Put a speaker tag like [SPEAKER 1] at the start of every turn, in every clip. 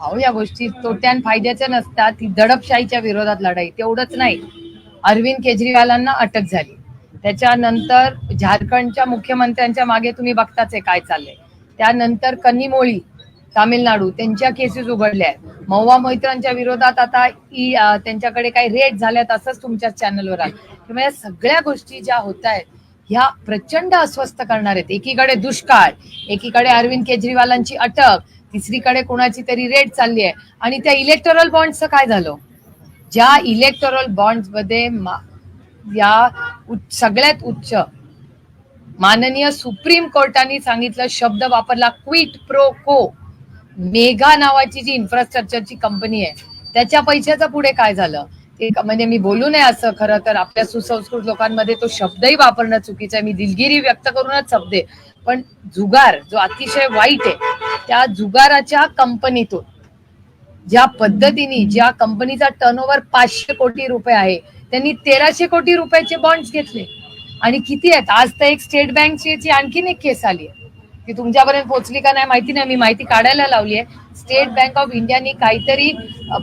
[SPEAKER 1] अहो या गोष्टी तोट्या आणि फायद्याच्या नसतात. ती दडपशाहीच्या विरोधात लढाई. तेवढंच नाही, अरविंद केजरीवालांना अटक झाली, त्याच्यानंतर झारखंडच्या मुख्यमंत्र्यांच्या मागे तुम्ही बघताच आहे काय चाललंय. त्यानंतर कन्निमोळी तामिळनाडू त्यांच्या केसेस उघडल्या आहेत. महुआ मोहित्रांच्या विरोधात आता त्यांच्याकडे काही रेट झाल्यात असंच तुमच्या चॅनलवर आलं. त्यामुळे या सगळ्या गोष्टी ज्या होत आहेत ह्या प्रचंड अस्वस्थ करणार आहेत. एकीकडे दुष्काळ, एकीकडे अरविंद केजरीवालांची अटक, तिसरीकडे कोणाची तरी रेट चालली आहे. आणि त्या इलेक्टोरल बॉन्डचं काय झालं? ज्या इलेक्टोरल बॉन्ड्स मध्ये या सगळ्यात उच्च माननीय सुप्रीम कोर्टाने सांगितलं, शब्द वापरला, क्विट प्रो को. मेगा नावाची जी इन्फ्रास्ट्रक्चरची कंपनी आहे त्याच्या पैशाचं पुढे काय झालं ते म्हणजे मी बोलू नये असं. खरं तर आपल्या सुसंस्कृत लोकांमध्ये तो शब्दही वापरणं चुकीचं आहे. मी दिलगिरी व्यक्त करूनच शब्द, पण जुगार जो अतिशय वाईट आहे त्या जुगाराच्या कंपनीतून ज्या पद्धतीने, ज्या कंपनीचा टर्नओव्हर 500 कोटी रुपये आहे, त्यांनी 1300 कोटी रुपयाचे बॉन्ड्स घेतले. आणि किती आहेत? आज तर एक स्टेट बँकची आणखीन एक केस आली आहे, ती तुमच्यापर्यंत पोहोचली का नाही माहिती नाही, मी माहिती काढायला लावली आहे. स्टेट बँक ऑफ इंडियानी काहीतरी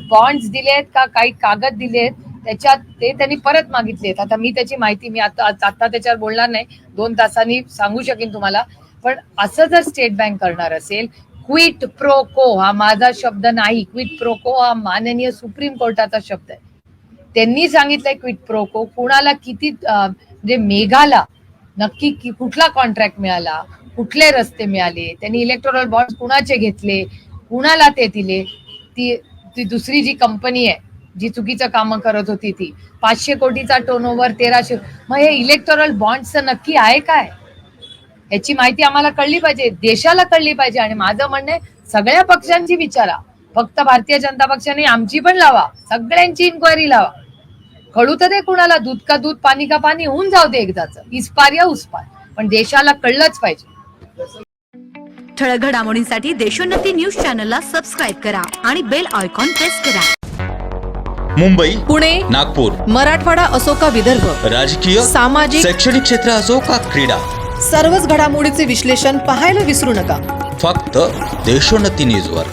[SPEAKER 1] बॉन्ड्स दिलेत का काही कागद दिलेत, त्याच्यात ते त्यांनी परत मागितलेत. आता मी त्याची माहिती मी आता त्याच्यावर बोलणार नाही, 2 तासांनी सांगू शकेन तुम्हाला. पण असं जर स्टेट बँक करणार असेल, क्विट प्रो को हा माझा शब्द नाही, क्विट प्रो को हा माननीय सुप्रीम कोर्टाचा शब्द आहे. त्यांनी सांगितलंय क्विट प्रो को. कुणाला किती म्हणजे मेघाला नक्की कुठला कॉन्ट्रॅक्ट मिळाला, कुठले रस्ते मिळाले, त्यांनी इलेक्टोरल बॉन्ड कुणाचे घेतले, कुणाला ते दिले. ती दुसरी जी कंपनी आहे जी चुकीचं कामं करत होती ती 500 कोटीचा टर्नओव्हर 1300. मग हे इलेक्टोरल बॉन्डचं नक्की आहे काय याची माहिती आम्हाला कळली पाहिजे, देशाला कळली पाहिजे. आणि माझं म्हणणं आहे सगळ्या पक्षांची विचारा, फक्त भारतीय जनता पक्षाने आमची पण लावा, सगळ्यांची इन्क्वायरी लावा. कळू तर दे कुणाला, दूध का दूध पाणी का पाणी होऊन जाऊ दे एकदाच, इस्पार या उस्पार, पण देशाला कळलंच पाहिजे.
[SPEAKER 2] ठळक घडामोडींसाठी देशोन्नती न्यूज चॅनलला सबस्क्राईब करा आणि बेल आयकॉन प्रेस करा.
[SPEAKER 3] मुंबई,
[SPEAKER 4] पुणे,
[SPEAKER 3] नागपूर,
[SPEAKER 4] मराठवाडा असो का विदर्भ,
[SPEAKER 3] राजकीय,
[SPEAKER 4] सामाजिक,
[SPEAKER 3] शैक्षणिक क्षेत्र असो का क्रीडा,
[SPEAKER 4] सर्वच घडामोडीचे विश्लेषण पाहायला विसरू नका.
[SPEAKER 3] फक्त देशोन्नती न्यूजवर.